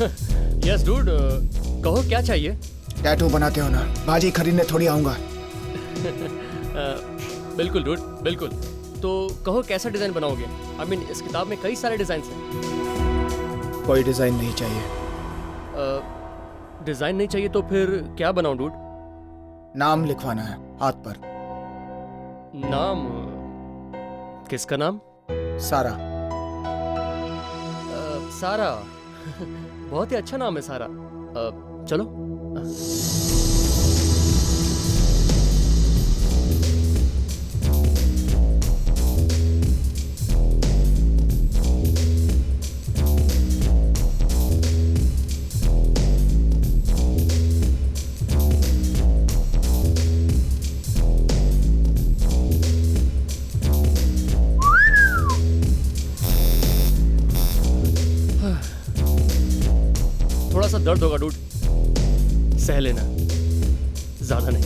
Yes dude, कहो क्या चाहिए? टैटू बनाते हो ना, बाजी खरीदने थोड़ी आऊंगा। बिल्कुल डूड, बिल्कुल। तो कहो कैसा डिजाइन बनाओगे? आई मीन इस किताब में कई सारे डिजाइन हैं। कोई डिजाइन नहीं चाहिए। डिजाइन नहीं चाहिए तो फिर क्या बनाऊं डूड? नाम लिखवाना है हाथ पर। नाम? किसका नाम? सारा। सारा। बहुत ही अच्छा नाम है सारा। चलो। थोड़ा सा दर्द होगा डूड, सह लेना, ज्यादा नहीं।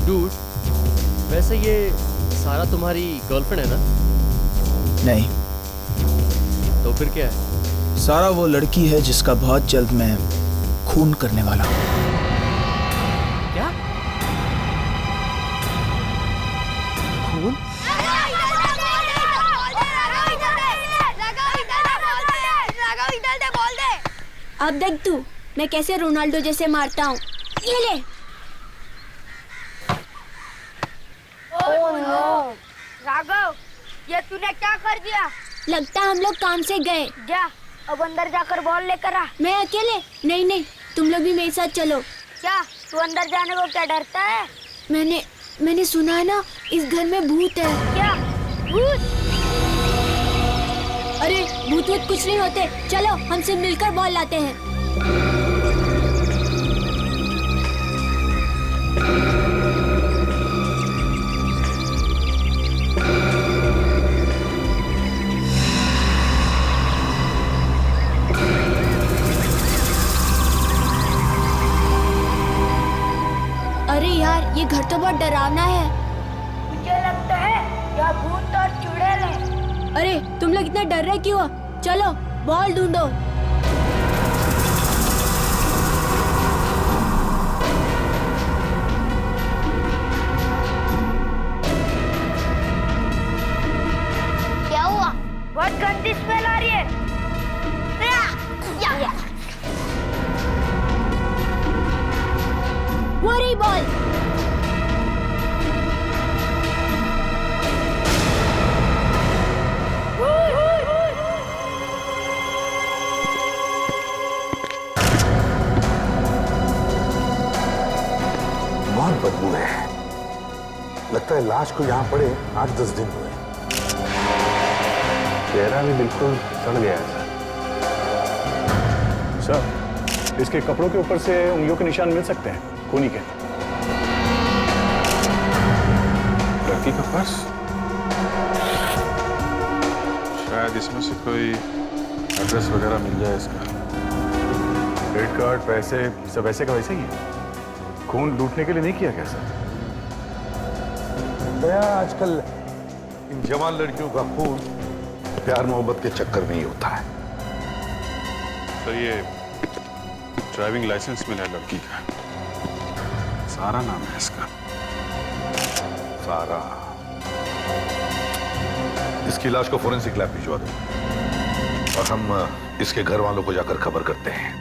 डूड, वैसे ये सारा तुम्हारी गर्लफ्रेंड है ना? नहीं। तो फिर क्या है? सारा वो लड़की है जिसका बहुत जल्द मैं खून करने वाला हूँ। क्या? खून? अब देख तू, मैं कैसे रोनाल्डो जैसे मारता हूँ। ये ले। ओह नो, राघव, ये तूने क्या कर दिया? लगता है हम लोग काम से गए। जा, अब अंदर जाकर बॉल लेकर आ। मैं अकेले? नहीं नहीं, तुम लोग भी मेरे साथ चलो। क्या तू अंदर जाने को क्या डरता है? मैंने सुना है ना, इस घर में भूत है। क्या भूत? अरे भूत कुछ नहीं होते, चलो हम सब मिलकर बॉल लाते हैं। अरे यार, ये घर तो बहुत डरावना है। मुझे लगता है यह भूत और चुड़ैल है। अरे तुम लोग इतना डर रहे क्यों? चलो बॉल ढूंढो। क्या हुआ? बहुत गंदी स्मेल आ रही है। वो रही बॉल। बहुत बदबू है। लगता है लाश को यहाँ पड़े 8-10 दिन हुए। चेहरा भी बिल्कुल सड़ गया है सर, इसके कपड़ों के ऊपर से उंगलियों के निशान मिल सकते हैं, खूनी के। लड़की का पर्स, शायद इसमें से कोई एड्रेस वगैरह मिल जाए इसका। क्रेडिट कार्ड, पैसे सब वैसे का वैसे ही है। खून लूटने के लिए नहीं किया क्या सर? भैया आजकल इन जवान लड़कियों का खून प्यार मोहब्बत के चक्कर में ही होता है। तो ये ड्राइविंग लाइसेंस मिला है लड़की का, सारा नाम है इसका। सारा। इसकी लाश को फोरेंसिक लैब भिजवा दो और हम इसके घर वालों को जाकर खबर करते हैं।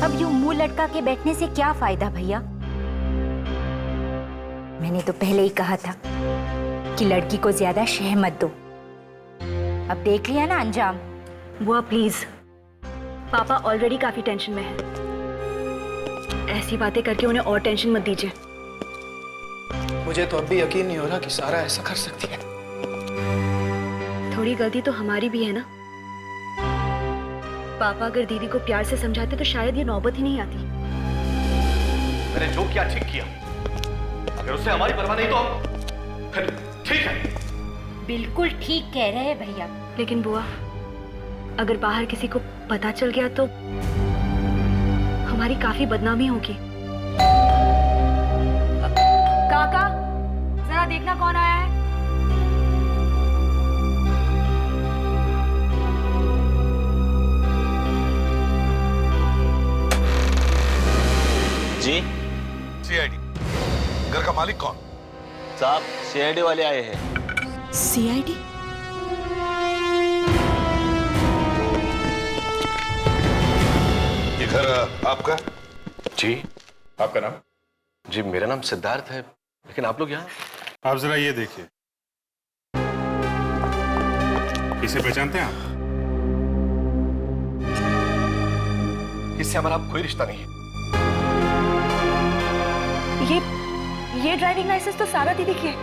अब यूं मुंह लटका के बैठने से क्या फायदा भैया? मैंने तो पहले ही कहा था कि लड़की को ज्यादा शह मत दो। अब देख लिया ना अंजाम। बुआ प्लीज, पापा ऑलरेडी काफी टेंशन में है। ऐसी बातें करके उन्हें और टेंशन मत दीजिए। मुझे तो अब भी यकीन नहीं हो रहा कि सारा ऐसा कर सकती है। थोड़ी गलती तो हमारी भी है ना। पापा अगर दीदी को प्यार से समझाते तो शायद ये नौबत ही नहीं आती। मैंने जो किया ठीक किया। अगर उससे हमारी परवाह नहीं तो फिर ठीक है। बिल्कुल ठीक कह रहे हैं भैया। लेकिन बुआ, अगर बाहर किसी को पता चल गया तो हमारी काफी बदनामी होगी। काका, जरा देखना कौन आया है। जी सीआईडी। घर का मालिक कौन? साहब, सीआईडी वाले आए हैं। सीआईडी? ये घर आपका? जी। आपका नाम? जी, मेरा नाम सिद्धार्थ है, लेकिन आप लोग यहाँ? आप जरा ये देखिए, इसे पहचानते हैं आप? इससे हमारा कोई रिश्ता नहीं है। ये ड्राइविंग लाइसेंस तो सारा दीदी की है,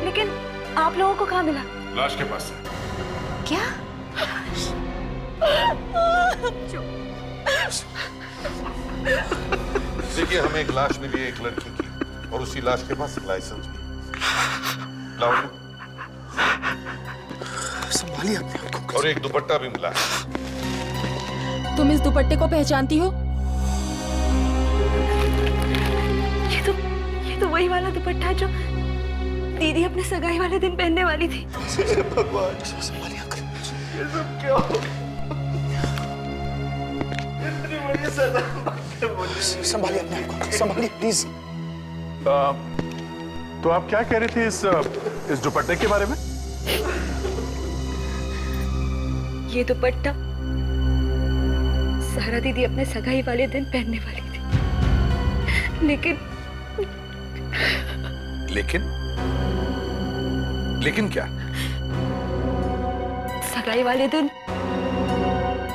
लेकिन आप लोगों को कहाँ मिला? लाश के पास है। क्या? देखिए, हमें एक लाश मिली है एक लड़की की, और उसी लाश के पास लाइसेंस भी। लाओ। संभालिए अपने आप को। और एक दुपट्टा भी मिला है। तुम इस दुपट्टे को पहचानती हो? ये तो वही वाला दुपट्टा है जो दीदी अपने सगाई वाले दिन पहनने वाली थी। भगवान, संभालिए अंकल। ये सब क्या हो गया? इतनी बड़ी सजा संभालिए अपने आप को, संभालिए प्लीज। तो आप क्या कह रहे थे इस दुपट्टे के बारे में? ये दुपट्टा सारा दीदी अपने सगाई वाले दिन पहनने वाली थी, लेकिन क्या? सगाई वाले दिन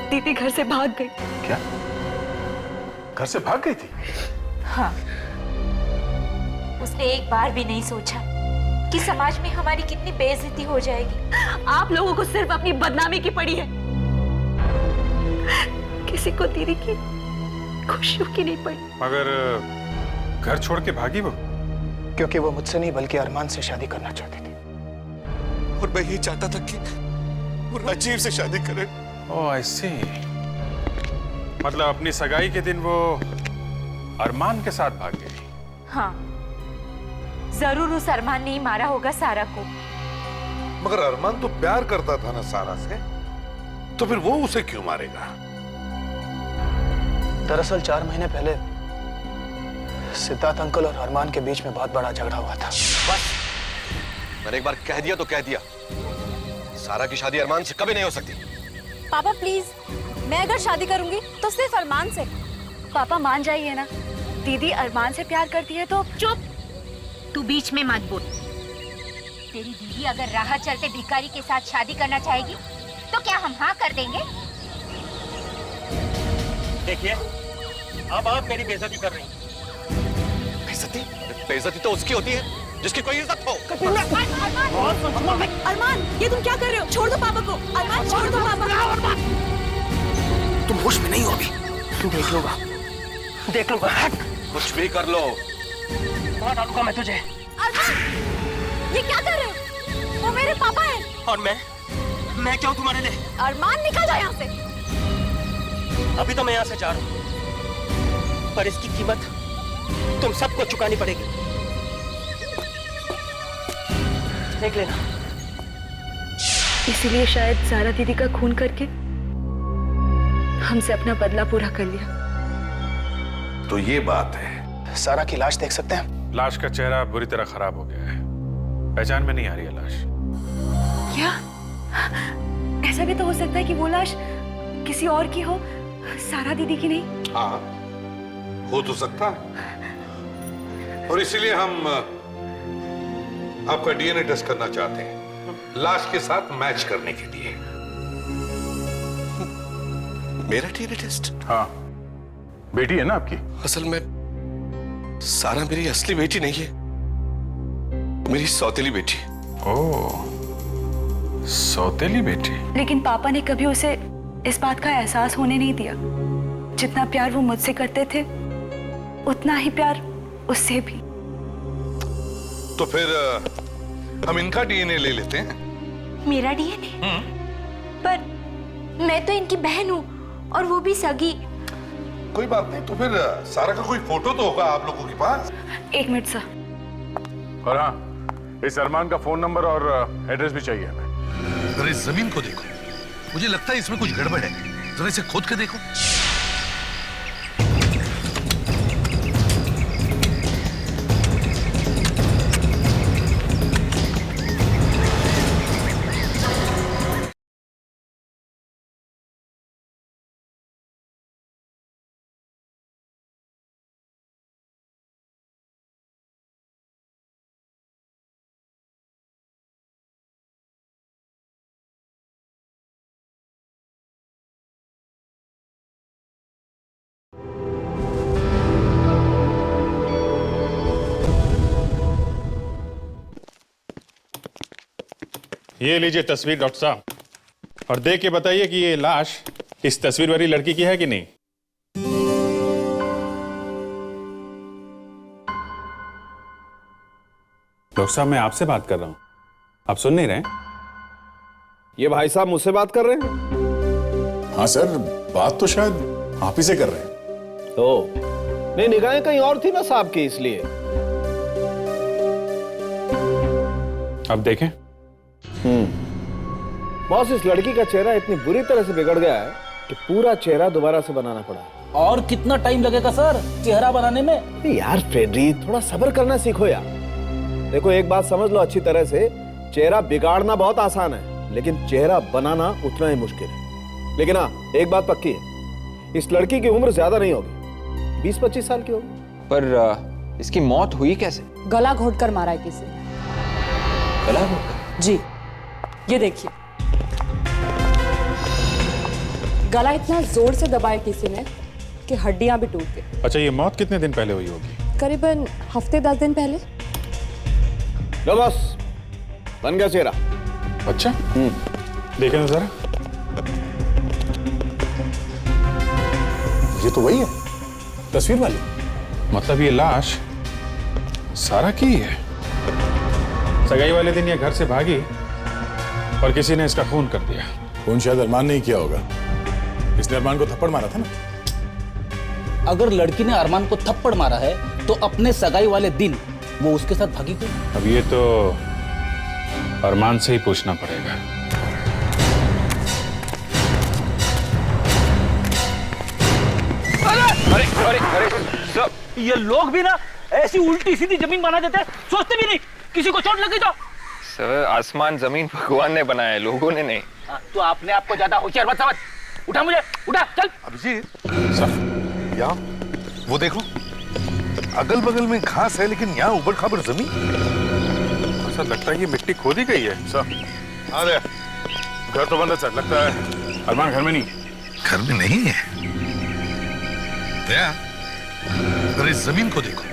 दीदी घर से भाग गई। क्या? घर से भाग गई थी? हाँ, उसने एक बार भी नहीं सोचा कि समाज में हमारी कितनी बेइज्जती हो जाएगी। आप लोगों को सिर्फ अपनी बदनामी की पड़ी है, किसी को दीदी की खुशियों की नहीं पड़ी। मगर घर छोड़ के भागी वो? क्योंकि वो मुझसे नहीं बल्कि अरमान से शादी करना चाहती थी, और मैं ये चाहता था कि वो राजीव से शादी करे। ओह, आई सी। मतलब अपनी सगाई के दिन वो अरमान के साथ भाग गई? हाँ, जरूर उस अरमान ने ही मारा होगा सारा को। मगर अरमान तो प्यार करता था ना सारा से, तो फिर वो उसे क्यों मारेगा? दरअसल 4 महीने पहले सिद्धार्थ अंकल और अरमान के बीच में बहुत बड़ा झगड़ा हुआ था। बस, मैंने एक बार कह दिया तो कह दिया, सारा की शादी अरमान से कभी नहीं हो सकती। पापा प्लीज, मैं अगर शादी करूंगी तो सिर्फ अरमान से। पापा मान जाइए ना, दीदी अरमान से प्यार करती है तो। चुप, तू बीच में मत बोल। तेरी दीदी अगर राह चलते भिखारी के साथ शादी करना चाहेगी तो क्या हम हाँ कर देंगे? देखिए, अब आप मेरी बेइज्जती कर रही हैं। बेइज्जती? बेइज्जती तो उसकी होती है जिसकी कोई इज्जत हो। अरमान, ये तुम क्या कर रहे हो? छोड़ दो पापा को। अरमान, छोड़ दो पापा। तुम होश में नहीं हो अभी। तू देख लूंगा, देख लूंगा। कुछ भी कर लो, मार डालूंगा मैं तुझे। अरमान, ये क्या कर रहे हो? वो मेरे पापा हैं। और मैं क्यों तुम्हारे लिए? अरमान, निकल जाओ यहाँ से। अभी तो मैं यहाँ से जा रहा हूँ, पर इसकी कीमत तुम सबको चुकानी पड़ेगी, देख लेना। इसीलिए शायद सारा दीदी का खून करके हमसे अपना बदला पूरा कर लिया। तो ये बात है। सारा की लाश देख सकते हैं? लाश का चेहरा बुरी तरह खराब हो गया है, पहचान में नहीं आ रही है लाश। क्या? ऐसा भी तो हो सकता है कि वो लाश किसी और की हो, सारा दीदी की नहीं। हाँ, हो तो सकता है, और इसीलिए हम आपका डीएनए टेस्ट करना चाहते हैं, लाश के साथ मैच करने के लिए। मेरा डीएनए टेस्ट? हाँ, बेटी है ना आपकी? असल में सारा मेरी असली बेटी नहीं है, मेरी सौतेली बेटी। ओह, सौतेली बेटी? लेकिन पापा ने कभी उसे इस बात का एहसास होने नहीं दिया। जितना प्यार वो मुझसे करते थे, उतना ही प्यार उससे भी। तो फिर हम इनका डीएनए ले लेते हैं। मेरा डीएनए? पर मैं तो इनकी बहन हूँ, और वो भी सगी। कोई बात नहीं, तो फिर सारा का कोई फोटो तो होगा आप लोगों के पास। 1 मिनट सर। और हाँ, इस अरमान का फोन नंबर और एड्रेस भी चाहिए हमें। अरे इस जमीन को देखो, मुझे लगता है इसमें कुछ गड़बड़ है, जरा इसे खोद के देखो। ये लीजिए तस्वीर डॉक्टर साहब, और देख के बताइए कि ये लाश इस तस्वीर वाली लड़की की है कि नहीं। डॉक्टर साहब, मैं आपसे बात कर रहा हूं, आप सुन नहीं रहे? ये भाई साहब मुझसे बात कर रहे हैं? हाँ सर, बात तो शायद आप ही से कर रहे हैं। तो नहीं, निगाहें कहीं और थी ना साहब की, इसलिए। अब देखें। बॉस, इस लड़की का चेहरा इतनी बुरी तरह से बिगड़ गया है कि पूरा चेहरा दोबारा से बनाना पड़ा। और कितना टाइम लगेगा सर चेहरा बनाने में? यार फ्रेडरी, थोड़ा सब्र करना सीखो यार। देखो, एक बात समझ लो अच्छी तरह से, चेहरा बिगाड़ना बहुत आसान है, लेकिन चेहरा बनाना उतना ही मुश्किल है। लेकिन हाँ, एक बात पक्की है, इस लड़की की उम्र ज्यादा नहीं होगी, 20-25 साल की होगी। पर इसकी मौत हुई कैसे? गला घोटकर मारा है किसी। गला घोटकर? जी, ये देखिए, गला इतना जोर से दबाया किसी ने कि हड्डियां भी टूट गई। अच्छा, ये मौत कितने दिन पहले हुई होगी? करीबन हफ्ते 10 दिन पहले। लो बस, बन गया चेहरा। अच्छा, देखें ना जरा। ये तो वही है, तस्वीर वाली। मतलब ये लाश सारा की ही है। सगाई वाले दिन ये घर से भागी और किसी ने इसका खून कर दिया। खून शायद अरमान नहीं किया होगा, इसने अरमान को थप्पड़ मारा था ना। अगर लड़की ने अरमान को थप्पड़ मारा है तो अपने सगाई वाले दिन वो उसके साथ भागी क्यों? अब ये तो अरमान से ही पूछना पड़ेगा। अरे अरे अरे, ये लोग भी ना ऐसी उल्टी सीधी जमीन बना देते हैं, सोचते भी नहीं किसी को चोट लगी तो। सर, आसमान जमीन भगवान ने बनाया है, लोगों ने नहीं। तो आपने आपको ज्यादा होशियार मत समझ। उठा मुझे, उठा, चल। अभिजीत, यहाँ वो देखो, अगल बगल में घास है, लेकिन यहाँ उबड़ खाबड़ जमीन। ऐसा लगता है ये मिट्टी खोदी गई है सर। अरे घर तो बंद है सर, लगता है अरमान घर में नहीं। घर में नहीं है? दया, अरे इस जमीन को देखो,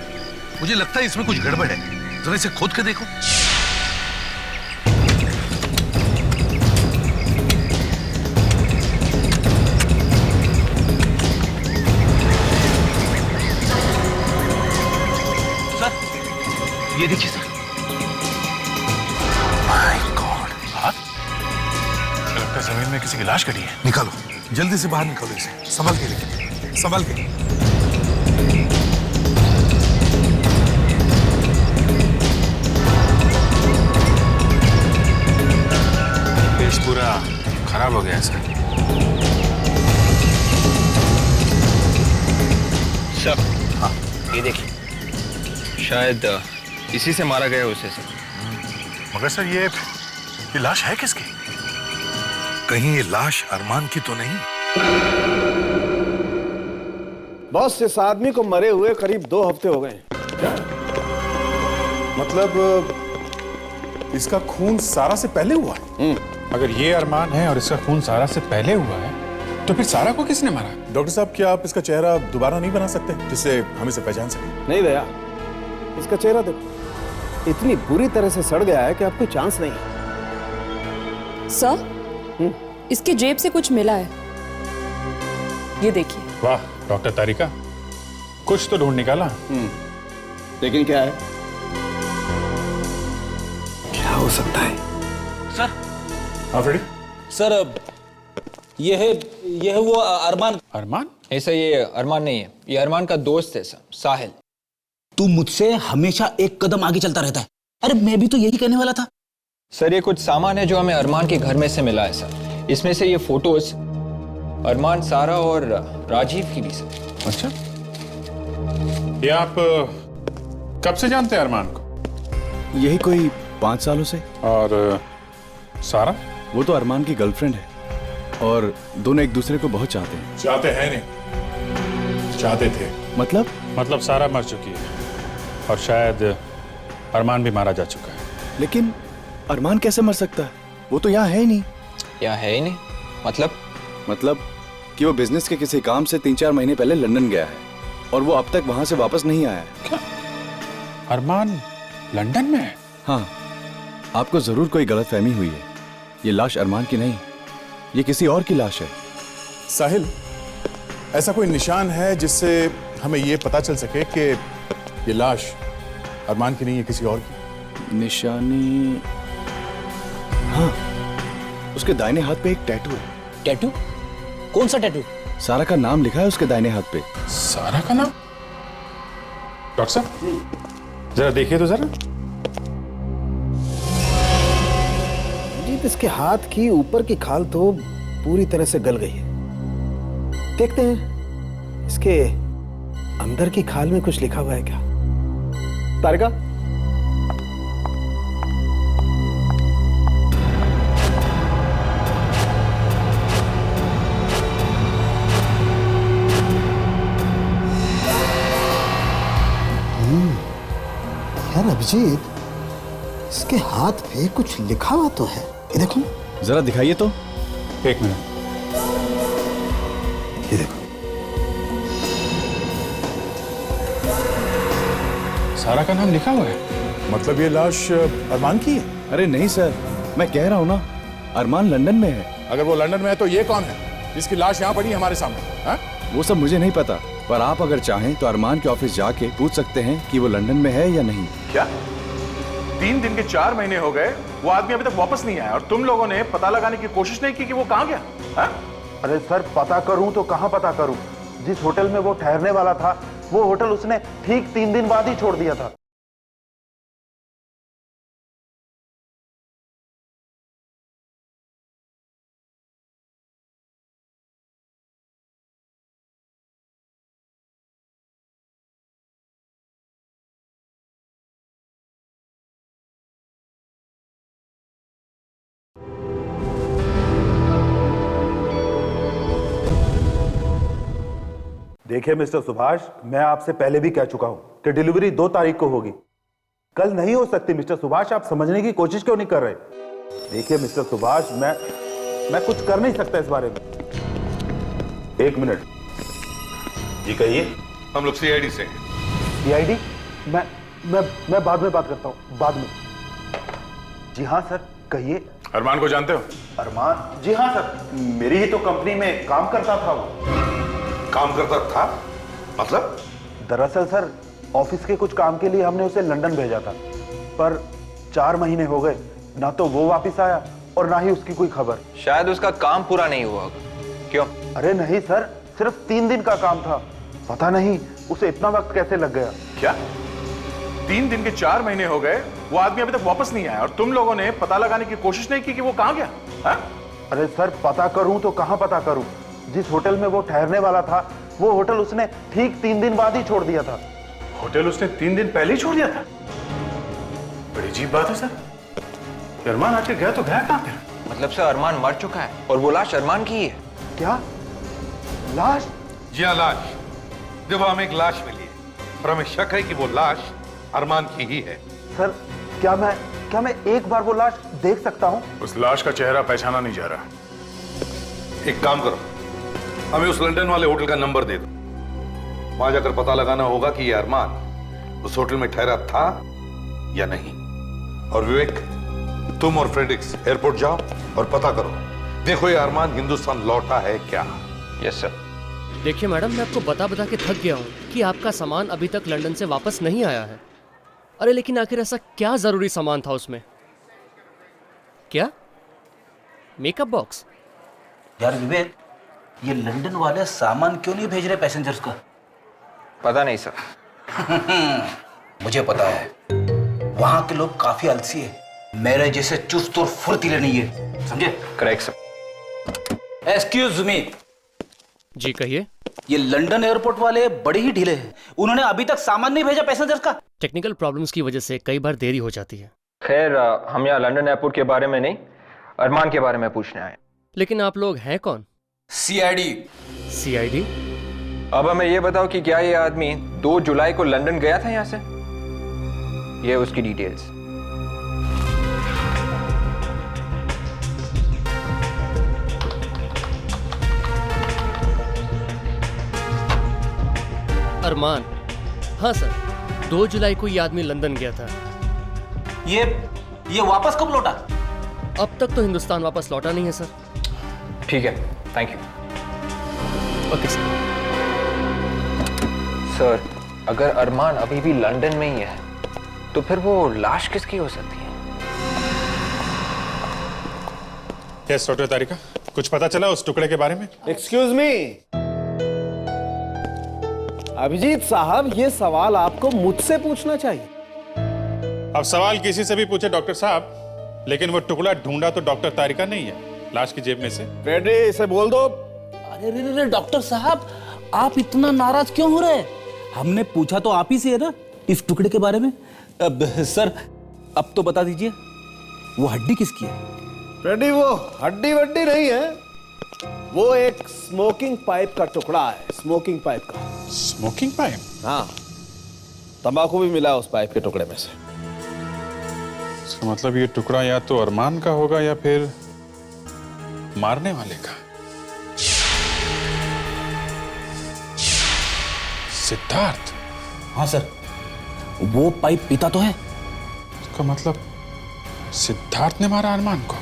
मुझे लगता है इसमें कुछ गड़बड़ है, जरा इसे खोद के देखो। ये देखिए सर। माय गॉड, हाथ लगता है जमीन में किसी की लाश कटी है। निकालो, जल्दी से बाहर निकालो इसे, संभल के, लेकिन संभल के। फेस पूरा खराब हो गया सर। सर, हाँ, ये देखिए, शायद इसी से मारा गया उसे सर। मगर सर, ये लाश है किसकी? कहीं ये लाश अरमान की तो नहीं? बॉस, इस आदमी को मरे हुए करीब 2 हफ्ते हो गए। मतलब इसका खून सारा से पहले हुआ है? अगर ये अरमान है और इसका खून सारा से पहले हुआ है, तो फिर सारा को किसने मारा? डॉक्टर साहब, क्या आप इसका चेहरा दोबारा नहीं बना सकते, जिससे हम इसे पहचान सकें? नहीं दया, इसका चेहरा देखो, इतनी बुरी तरह से सड़ गया है कि आपको चांस नहीं है। सर, इसके जेब से कुछ मिला है, ये देखिए। वाह डॉक्टर तारिका, कुछ तो ढूंढ निकाला। लेकिन क्या है? क्या हो सकता है? सर, हाँ फ्रेडी। सर, अब ये है वो अरमान। अरमान? ऐसा ये अरमान नहीं है, ये अरमान का दोस्त है सर, साहिल। तू मुझसे हमेशा एक कदम आगे चलता रहता है। अरे मैं भी तो यही कहने वाला था। सर ये कुछ सामान है जो हमें अरमान के घर में से मिला है सर। इसमें से ये फोटोज अरमान, सारा और राजीव की भी सर। अच्छा, ये आप कब से जानते हैं अरमान को? यही कोई 5 सालों से। और सारा? वो तो अरमान की गर्लफ्रेंड है और दोनों एक दूसरे को बहुत चाहते हैं। चाहते हैं नहीं, चाहते थे। मतलब सारा मर चुकी है और शायद अरमान भी मारा जा चुका है। लेकिन अरमान कैसे मर सकता है? वो तो यहाँ है ही नहीं। यहाँ है ही नहीं? मतलब कि वो बिजनेस के किसी काम से 3-4 महीने पहले लंदन गया है और वो अब तक वहां से वापस नहीं आया है। क्या? अरमान लंदन में है? हाँ, आपको जरूर कोई गलतफहमी हुई है। ये लाश अरमान की नहीं, ये किसी और की लाश है। साहिल, ऐसा कोई निशान है जिससे हमें ये पता चल सके कि ये लाश अरमान की नहीं है, किसी और की? निशानी? हाँ, उसके दाहिने हाथ पे एक टैटू है। टैटू? कौन सा टैटू? सारा का नाम लिखा है उसके दाहिने हाथ पे। सारा का नाम? डॉक्टर साहब जरा देखिए तो जरा। इसके हाथ की ऊपर की खाल तो पूरी तरह से गल गई है। देखते हैं इसके अंदर की खाल में कुछ लिखा हुआ है क्या। तारिका, यार अभिजीत, इसके हाथ पे कुछ लिखा हुआ तो है। ये देखो जरा दिखाइए तो। एक मिनट। ये देखो। सारा का नाम लिखा हुआ है? मतलब ये लाश अरमान की है? अरे नहीं सर, मैं कह रहा हूँ ना, अरमान लंदन में है। अगर वो लंदन में है तो ये कौन है जिसकी लाश यहाँ पड़ी है हमारे सामने? हा? वो सब मुझे नहीं पता, पर आप अगर चाहें तो अरमान के ऑफिस जाके पूछ सकते हैं कि वो लंदन में है या नहीं। क्या 3 दिन के 4 महीने हो गए, वो आदमी अभी तक वापस नहीं आया और तुम लोगों ने पता लगाने की कोशिश नहीं की कि वो कहाँ गया? हा? अरे सर, पता करूं तो कहाँ पता करूं? जिस होटल में वो ठहरने वाला था, वो होटल उसने ठीक 3 दिन बाद ही छोड़ दिया था। देखिए मिस्टर सुभाष, मैं आपसे पहले भी कह चुका हूं कि डिलीवरी 2 तारीख को होगी। कल नहीं हो सकती मिस्टर सुभाष, आप समझने की कोशिश क्यों नहीं कर रहे? देखिए मिस्टर सुभाष, मैं कुछ कर नहीं सकता इस बारे में। 1 मिनट जी कहिए। हम लोग सीआईडी से हैं। सीआईडी? मैं बाद में बात करता हूं, बाद में। जी हाँ सर, कहिए। अरमान को जानते हो? अरमान? जी हाँ सर, मेरी ही तो कंपनी में काम करता था वो। काम करता था? मतलब? दरअसल सर, ऑफिस के कुछ काम के लिए हमने उसे लंदन भेजा था, पर 4 महीने हो गए, ना तो वो वापस आया और ना ही उसकी कोई खबर। शायद उसका काम पूरा नहीं हुआ। क्यों? अरे नहीं सर, सिर्फ 3 दिन का काम था। पता नहीं उसे इतना वक्त कैसे लग गया। क्या 3 दिन के 4 महीने हो गए, वो आदमी अभी तक वापस नहीं आया और तुम लोगों ने पता लगाने की कोशिश नहीं की कि वो कहाँ गया? हा? अरे सर, पता करूं तो कहाँ पता करूं? जिस होटल में वो ठहरने वाला था, वो होटल उसने ठीक 3 दिन बाद ही छोड़ दिया था। होटल उसने 3 दिन पहले ही छोड़ दिया था? बड़ी अजीब बात है सर। अरमान आके गया तो गया कहाँ फिर? मतलब सर अरमान मर चुका है और वो लाश अरमान की है। क्या लाश? जी हाँ, लाश। देखो, हमें एक लाश मिली है और हमें शक है कि वो लाश अरमान की ही है। सर, क्या मैं एक बार वो लाश देख सकता हूँ? उस लाश का चेहरा पहचाना नहीं जा रहा। एक काम करो, हमें उस लंदन वाले होटल का नंबर दे दो। वहां जाकर पता लगाना होगा कि ये अरमान उस होटल में ठहरा था या नहीं। और विवेक, तुम और फ्रेडरिक्स एयरपोर्ट जाओ और पता करो, देखो ये अरमान हिंदुस्तान लौटा है क्या। Yes sir. देखिए मैडम, मैं आपको बता के थक गया हूँ कि आपका सामान अभी तक लंदन से वापस नहीं आया है। अरे लेकिन आखिर ऐसा क्या जरूरी सामान था उसमें? क्या? Makeup box? यार विवेक, ये लंदन वाले सामान क्यों नहीं भेज रहे पैसेंजर्स का? पता नहीं सर। मुझे पता है, वहां के लोग काफी आलसी है, मेरे जैसे चुस्त और फुर्तीले नहीं है, समझे? Correct sir. Excuse me. जी कहिए। ये लंदन एयरपोर्ट वाले बड़े ही ढीले हैं, उन्होंने अभी तक सामान नहीं भेजा पैसेंजर्स का। टेक्निकल प्रॉब्लम्स की वजह से कई बार देरी हो जाती है। खैर, हम यहाँ लंदन एयरपोर्ट के बारे में नहीं, अरमान के बारे में पूछने आए। लेकिन आप लोग हैं कौन? सीआईडी। सीआईडी? अब हमें ये बताओ कि क्या ये आदमी 2 जुलाई को लंदन गया था यहाँ से? ये उसकी डिटेल्स। अरमान? हाँ सर, 2 जुलाई को ये आदमी लंदन गया था। ये वापस कब लौटा? अब तक तो हिंदुस्तान वापस लौटा नहीं है सर। ठीक है, thank you. Okay sir. Sir, अगर अरमान अभी भी लंदन में ही है तो फिर वो लाश किसकी हो सकती है? यस डॉक्टर तारिका, कुछ पता चला उस टुकड़े के बारे में? एक्सक्यूज मी अभिजीत साहब, ये सवाल आपको मुझसे पूछना चाहिए। अब सवाल किसी से भी पूछे डॉक्टर साहब, लेकिन वो टुकड़ा ढूंढा तो डॉक्टर तारिका नहीं है, लाश की जेब में से। फ्रेडी, इसे बोल दो। अरे रे रे डॉक्टर साहब, आप इतना नाराज क्यों हो रहे हैं? हमने पूछा तो आप ही से है ना इस टुकड़े के बारे में। अब सर, अब तो बता दीजिए, वो हड्डी किसकी है? फ्रेडी, वो हड्डी वड्डी नहीं है, वो एक स्मोकिंग पाइप का टुकड़ा है। स्मोकिंग पाइप का। Smoking pipe? हाँ, तंबाकू भी मिला उस पाइप के टुकड़े में से। इसका मतलब ये टुकड़ा या तो अरमान का होगा या फिर मारने वाले का। सिद्धार्थ? हाँ सर, वो पाइप पीता तो है। इसका मतलब सिद्धार्थ ने मारा अरमान को।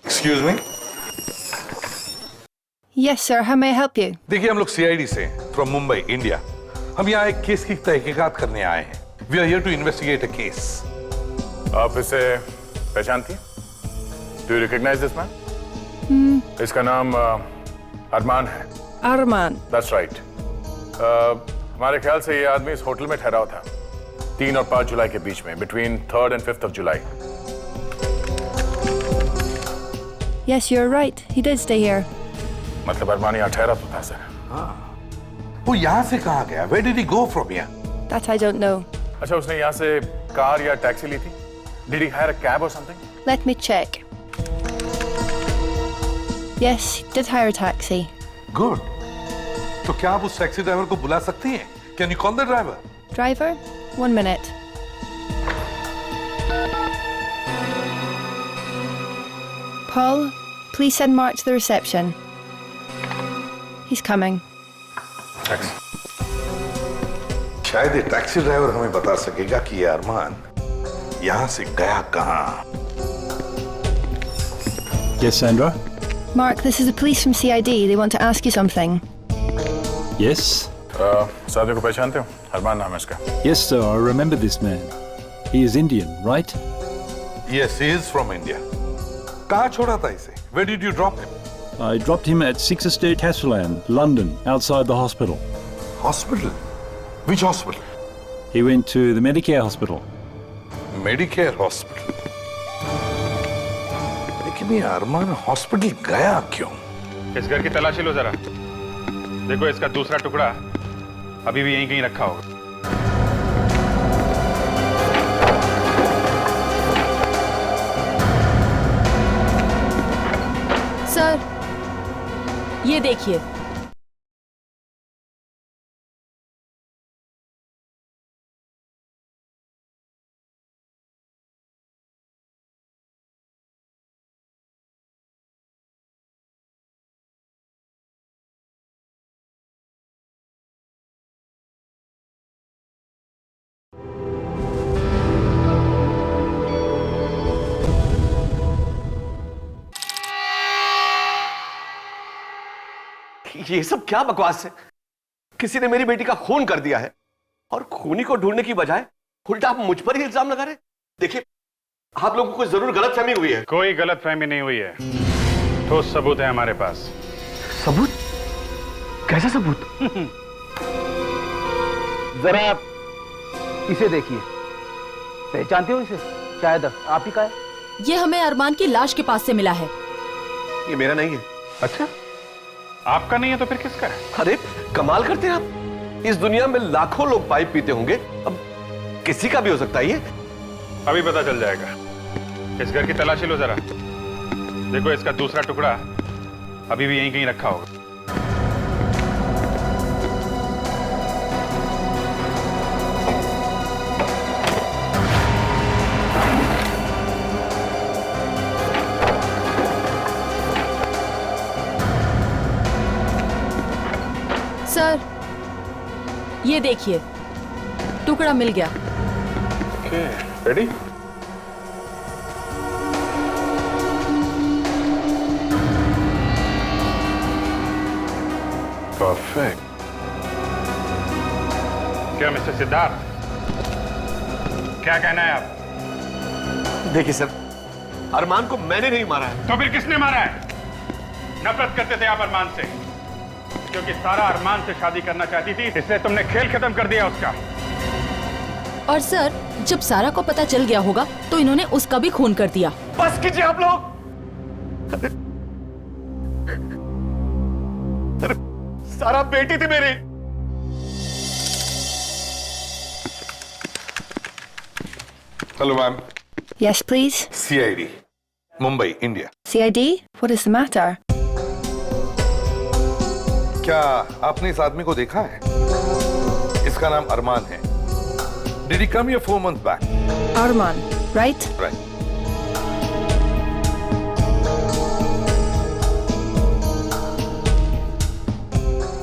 Excuse me. Yes, sir. How may I help you? देखिए, हम लोग सीआईडी से फ्रॉम मुंबई, इंडिया। हम यहाँ एक केस की तहकीकात करने आए हैं। We are here to investigate a case. आप इसे पहचानती हैं? Do you recognise this man? इसका नाम अरमान है। Arman. That's right. हमारे ख्याल से ये आदमी इस होटल में ठहरा था 3 और 5 जुलाई के बीच में, between 3rd and 5th of July। Yes, you're right. He did stay here. मतलब अरमान यहाँ ठहरा तो था सर। वो यहाँ से कहाँ गया? Where did he go from here? That I don't know. अच्छा, उसने यहाँ से कार या टैक्सी ली थी? Did he hire a cab or something? Let me check. Yes, he did hire a taxi. Good. तो क्या आप उस टैक्सी ड्राइवर को बुला सकती हैं? Can you call the driver? Driver? 1 minute. Paul, please send Mark to the reception. He's coming. शायद ये टैक्सी ड्राइवर हमें बता सकेगा कि ये अरमान यहाँ से गया कहाँ। Yes, Sandra? Mark, this is the police from CID. They want to ask you something. Yes? सादे को पहचानते हो? अरमान नाम है इसका। Yes, sir. I remember this man. He is Indian, right? Yes, he is from India. कहाँ छोड़ा था इसे? Where did you drop him? I dropped him at 6 Estate Castellan, London, outside the hospital. Hospital? Which hospital? He went to the Medicare hospital. Medicare hospital? लेकिन ये अरमान hospital गया क्यों? इस घर की तलाशी लो जरा। देखो, इसका दूसरा टुकड़ा अभी भी यहीं कहीं रखा होगा। सर, ये देखिए। ये सब क्या बकवास है? किसी ने मेरी बेटी का खून कर दिया है और खूनी को ढूंढने की बजाय उल्टा आप मुझ पर ही इल्जाम लगा रहे। देखिए, आप लोगों को जरूर गलतफहमी हुई है। कोई गलतफहमी नहीं हुई है, ठोस सबूत है हमारे पास। सबूत? कैसा सबूत? जरा इसे देखिए, पहचानते हो इसे? शायद आप ही का है। ये हमें अरमान की लाश के पास से मिला है। ये मेरा नहीं है। अच्छा, आपका नहीं है तो फिर किसका है? अरे कमाल करते हैं आप। इस दुनिया में लाखों लोग पाइप पीते होंगे, अब किसी का भी हो सकता है ये। अभी पता चल जाएगा। इस घर की तलाशी लो जरा, देखो इसका दूसरा टुकड़ा अभी भी यहीं कहीं रखा होगा। सर, ये देखिए, टुकड़ा मिल गया। रेडी? परफेक्ट। क्या मिस्टर सिद्धार्थ, क्या कहना है आप? देखिए सर, अरमान को मैंने नहीं मारा है। तो फिर किसने मारा है? नफरत करते थे आप अरमान से, क्योंकि सारा अरमान से शादी करना चाहती थी, इसलिए तुमने खेल खत्म कर दिया उसका। और सर, जब सारा को पता चल गया होगा तो इन्होंने उसका भी खून कर दिया। बस कीजिए आप लोग। अरे सारा बेटी थी मेरी। Hello ma'am. Yes, please. CID, Mumbai, India. CID? What is the matter? क्या आपने इस आदमी को देखा है? इसका नाम अरमान है। Did he come here 4 months back? Arman, right? Right.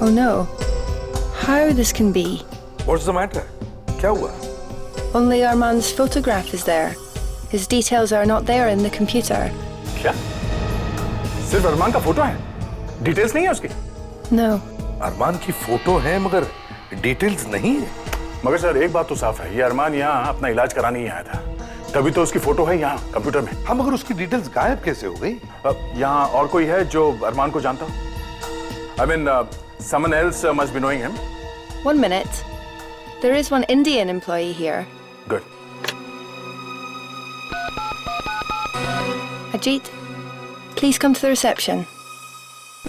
Oh no. How this can be? What's the matter? क्या हुआ? Only Arman's photograph is there. His details are not there in the computer. क्या? सिर्फ अरमान का photo है? Details नहीं है उसकी? No. अरमान की फोटो है मगर डिटेल्स नहीं है। मगर सर एक बात तो साफ है, ये अरमान यहाँ अपना इलाज कराने ही आया था, तभी तो उसकी फोटो है यहाँ कंप्यूटर में। हाँ, मगर उसकी डिटेल्स गायब कैसे हो गई? यहाँ और कोई है जो अरमान को जानता हो? I mean, someone else must be knowing him. 1 minute. There is one Indian employee here. Good. Ajit, please come to the reception.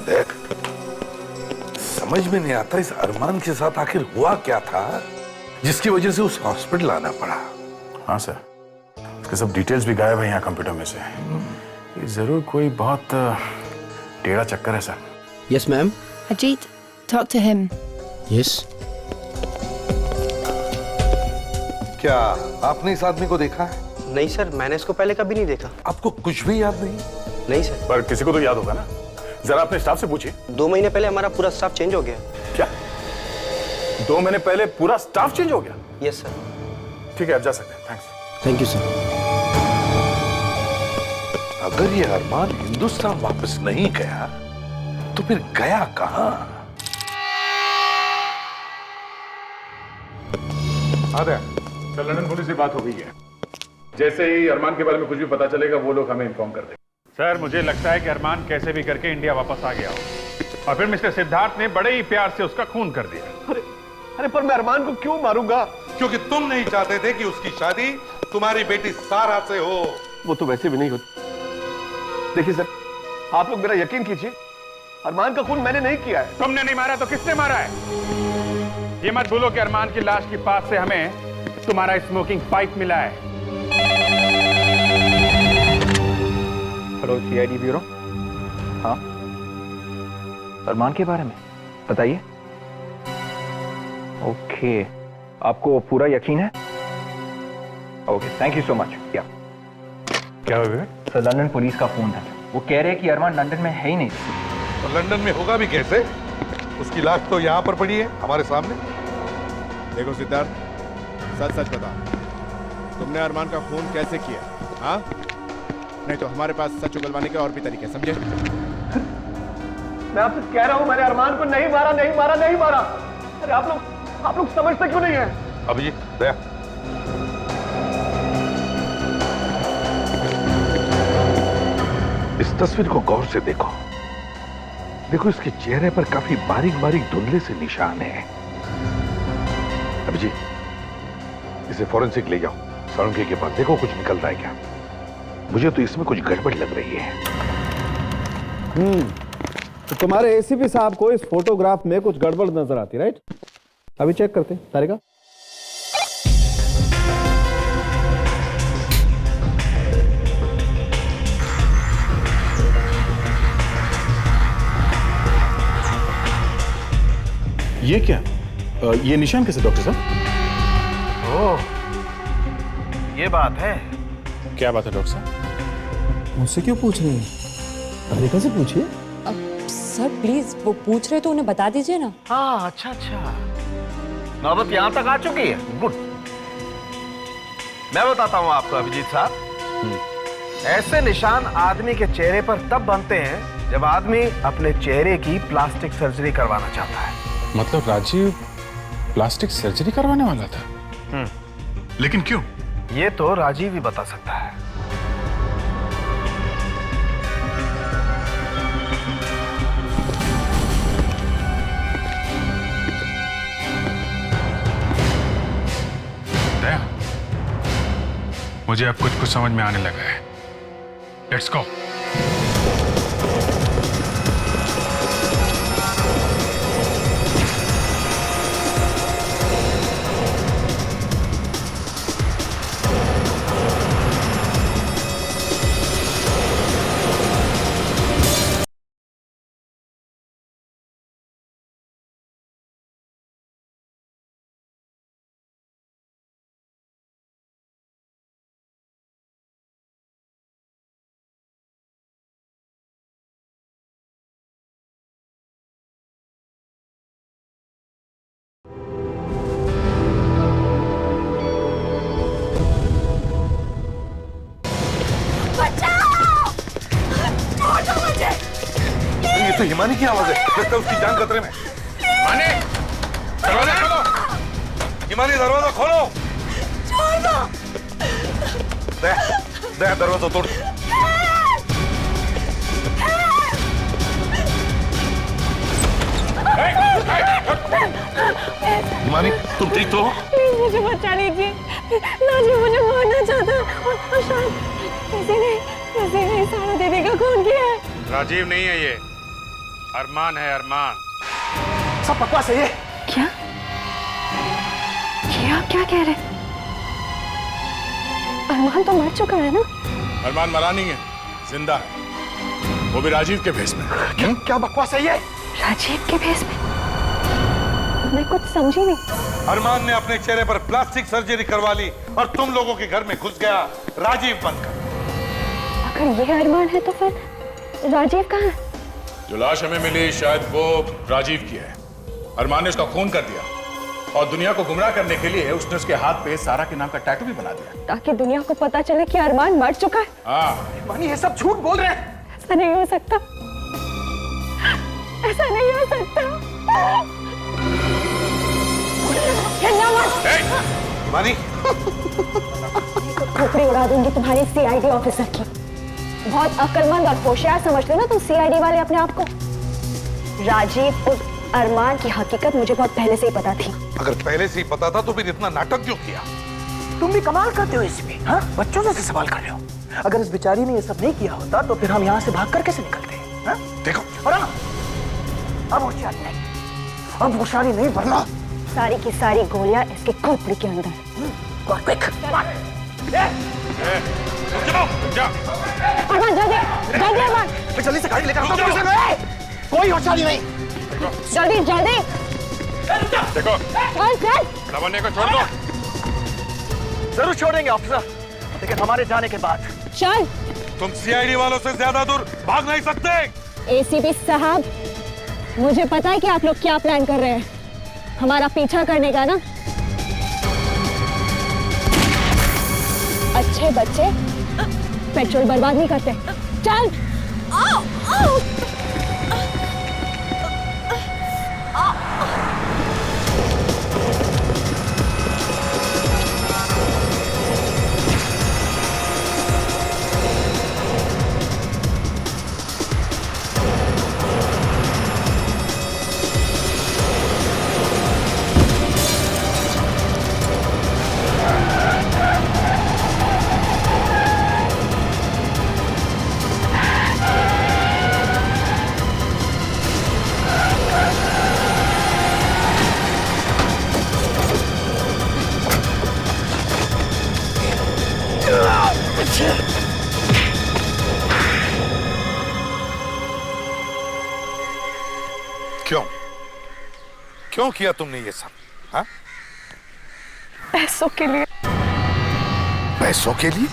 देख, समझ में नहीं आता इस अरमान के साथ आखिर हुआ क्या था जिसकी वजह से उस हॉस्पिटल आना पड़ा। हाँ सर, इसके सब डिटेल्स भी गायब है यहाँ कंप्यूटर में से। ये जरूर कोई बहुत टेढ़ा चक्कर है sir. Yes, ma'am. Ajit, talk to him. Yes. क्या आपने इस आदमी को देखा है? नहीं सर, मैंने इसको पहले कभी नहीं देखा। आपको कुछ भी याद नहीं? नहीं सर। पर किसी को तो याद होगा ना, जरा अपने स्टाफ से पूछिए। 2 महीने पहले हमारा पूरा स्टाफ चेंज हो गया। क्या? 2 महीने पहले पूरा स्टाफ चेंज हो गया? Yes sir. ठीक है, आप जा सकते हैं। थैंक्स। Thank you sir. अगर ये अरमान हिंदुस्तान वापस नहीं गया तो फिर गया कहां? सर, लंदन पुलिस से बात हो गई है। जैसे ही अरमान के बारे में कुछ भी पता चलेगा वो लोग हमें इन्फॉर्म कर देंगे। सर, मुझे लगता है कि अरमान कैसे भी करके इंडिया वापस आ गया हो और फिर मिस्टर सिद्धार्थ ने बड़े ही प्यार से उसका खून कर दिया। अरे पर मैं अरमान को क्यों मारूंगा? क्योंकि तुम नहीं चाहते थे कि उसकी शादी तुम्हारी बेटी सारा से हो। वो तो वैसे भी नहीं होती। देखिए सर, आप लोग मेरा यकीन कीजिए, अरमान का खून मैंने नहीं किया है। तुमने नहीं मारा तो किसने मारा है? ये मत भूलो कि अरमान की लाश के पास से हमें तुम्हारा स्मोकिंग पाइप मिला है। Hello CID bureau. हाँ, अरमान के बारे में बताइए। ओके, आपको पूरा यकीन है? Okay, thank you so much. क्या हुआ? सर, लंदन पुलिस का फोन था, वो कह रहे हैं कि अरमान लंदन में है ही नहीं। तो लंदन में होगा भी कैसे? उसकी लाश तो यहाँ पर पड़ी है हमारे सामने। देखो सिद्धार्थ, सच सच बता, तुमने अरमान का खून कैसे किया? हाँ, नहीं तो हमारे पास सच उगलवाने के और भी तरीके, समझे? मैं आपसे कह रहा हूं मैंने अरमान को नहीं मारा, नहीं मारा, नहीं मारा। अरे आप लोग समझते क्यों नहीं है? अभिजीत दया, इस तस्वीर को गौर से देखो। देखो इसके चेहरे पर काफी बारीक बारीक धुंधले से निशान है। अभिजीत, इसे फॉरेंसिक ले जाओ, सड़के के पास देखो कुछ निकल रहा है क्या। मुझे तो इसमें कुछ गड़बड़ लग रही है। तो तुम्हारे एसीपी साहब को इस फोटोग्राफ में कुछ गड़बड़ नजर आती, राइट? अभी चेक करते तारिका। ये क्या? ये निशान कैसे डॉक्टर साहब? ओह, ये बात है। क्या बात है डॉक्टर साहब? मुझसे क्यों पूछ रहे हैं? तारिका से पूछिए। सर प्लीज, वो पूछ रहे तो उन्हें बता दीजिए ना। हाँ, अच्छा अच्छा, नौबत यहां तक आ चुकी है। गुड, मैं बताता हूं आपको अभिजीत साहब। ऐसे निशान आदमी के चेहरे पर तब बनते हैं जब आदमी अपने चेहरे की प्लास्टिक सर्जरी करवाना चाहता है। मतलब राजीव प्लास्टिक सर्जरी करवाने वाला था? लेकिन क्यों? ये तो राजीव ही बता सकता है। दया, मुझे अब कुछ समझ में आने लगा है। Let's go. ये तो हिमानी की आवाज है। लगता है उसकी जान खतरे में। हिमानी, दरवाजा खोलो। हिमानी, दरवाजा खोलो। छोड़ दो। दया, दरवाजा तोड़। हिमानी, तुम ठीक तो हो? प्लीज मुझे बचा लीजिए। राजीव मुझे मारना चाहता और शायद किसी ने सारा दीदी का खून किया है। राजीव नहीं है ये, अरमान है, अरमान। सब बकवास है ये। क्या? ये आप क्या कह रहे? अरमान तो मर चुका है ना? अरमान मरा नहीं है, जिंदा है। वो भी राजीव के भेस में। क्या बकवास है ये? राजीव के भेस में? मैं कुछ समझी नहीं। अरमान ने अपने चेहरे पर प्लास्टिक सर्जरी करवा ली और तुम लोगों के घर में घुस गया राजीव बनकर। अगर ये अरमान है तो फिर राजीव कहाँ है? जो लाश हमें मिली शायद वो राजीव की है। अरमान ने उसका खून कर दिया और दुनिया को गुमराह करने के लिए उसने उसके हाथ पे सारा के नाम का टैटू भी बना दिया, ताकि दुनिया को पता चले कि अरमान मर चुका है। हाँ। मानी, ये सब झूठ बोल रहे हैं। ऐसा नहीं हो सकता, ऐसा नहीं हो सकता। मानी, खोपड़ी उड़ा दूंगी तुम्हारी सीआईडी ऑफिसर की। बहुत अक्लमंद और होशियार समझते हो ना तुम सीआईडी वाले अपने आप को। राजीव उस अरमान की हकीकत मुझे बहुत पहले से ही पता थी। अगर पहले से ही पता था तो फिर इतना नाटक क्यों किया? तुम भी कमाल करते हो इसमें, हाँ? बच्चों जैसे सवाल कर रहे हो। अगर इस बेचारी ने ये सब नहीं किया होता तो फिर हम यहाँ से भाग कर कैसे निकलते? हाँ? देखो, और अब होशियारी नहीं, अब होशियारी नहीं वरना सारी की सारी गोलियां इसके खोपड़ी के अंदर। जल्दी से गाड़ी लेकर आओ। कोई होशियारी नहीं। जल्दी जल्दी। देखो, चल चल। लवन्य को छोड़ दो। जरूर छोड़ेंगे ऑफिसर, लेकिन हमारे जाने के बाद। चल। तुम सीआईडी वालों से ज्यादा दूर भाग नहीं सकते। एसीपी साहब, मुझे पता है कि आप लोग क्या प्लान कर रहे हैं, हमारा पीछा करने का ना। अच्छे बच्चे पेट्रोल बर्बाद नहीं करते। चल। क्यों क्यों किया तुमने ये सब? हाँ? पैसों के लिए। पैसों के लिए?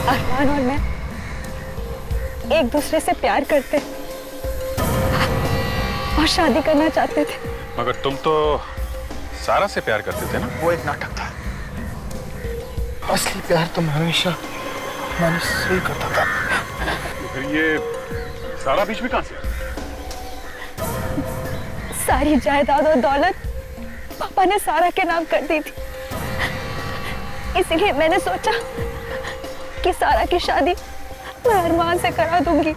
अरमान और मैं एक दूसरे से प्यार करते और शादी करना चाहते थे। मगर तुम तो सारा से प्यार करते थे ना? वो एक नाटक था। असली प्यार तो मैं हमेशा मैंने से ही करता था। तो फिर ये सारा बीच में कहां से? सारी जायदाद और दौलत पापा ने सारा के नाम कर दी थी। इसलिए मैंने सोचा कि सारा की शादी मैं अरमान से करा दूंगी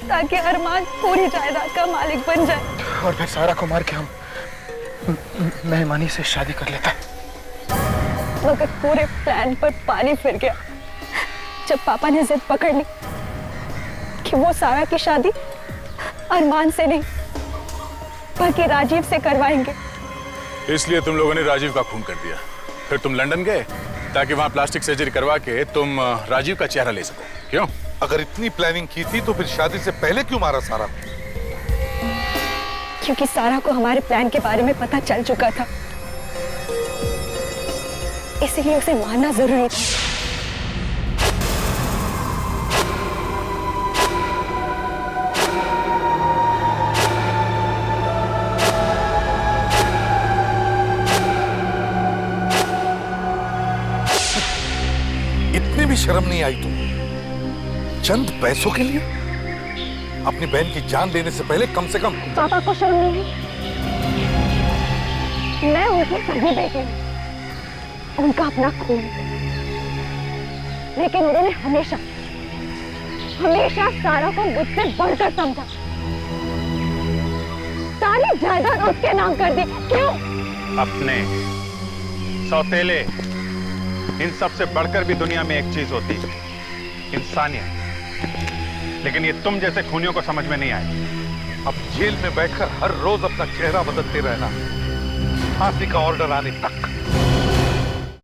ताकि अरमान पूरी जायदाद का मालिक बन जाए। और फिर सारा को मार के हम मेहमानी से शादी कर लेता। मगर पूरे प्लान पर पानी फिर गया जब पापा ने जिद पकड़ ली कि वो सारा की शादी अरमान से नहीं बल्कि राजीव से करवाएंगे। इसलिए तुम लोगों ने राजीव का खून कर दिया। फिर तुम लंदन गए ताकि वहां प्लास्टिक सर्जरी करवा के तुम राजीव का चेहरा ले सको। क्यों? अगर इतनी प्लानिंग की थी तो फिर शादी से पहले क्यों मारा सारा? क्योंकि सारा को हमारे प्लान के बारे में पता चल चुका था, इसलिए उसे मारना जरूरी था। इतनी भी शर्म नहीं आई तुम? चंद पैसों के लिए अपनी बहन की जान देने से पहले कम से कम। पापा को शर्म नहीं है? मैं उनकी सगी बेटी हूँ, उनका अपना खून, लेकिन उन्होंने हमेशा हमेशा सारा को मुझसे बढ़कर समझा। सारी जायदाद उसके नाम कर दी। क्यों? अपने सौतेले, इन सब से बढ़कर भी दुनिया में एक चीज होती है, इंसानियत। लेकिन ये तुम जैसे खूनियों को समझ में नहीं आए। अब जेल में बैठकर हर रोज अपना चेहरा बदलते रहना, फांसी का ऑर्डर आने तक।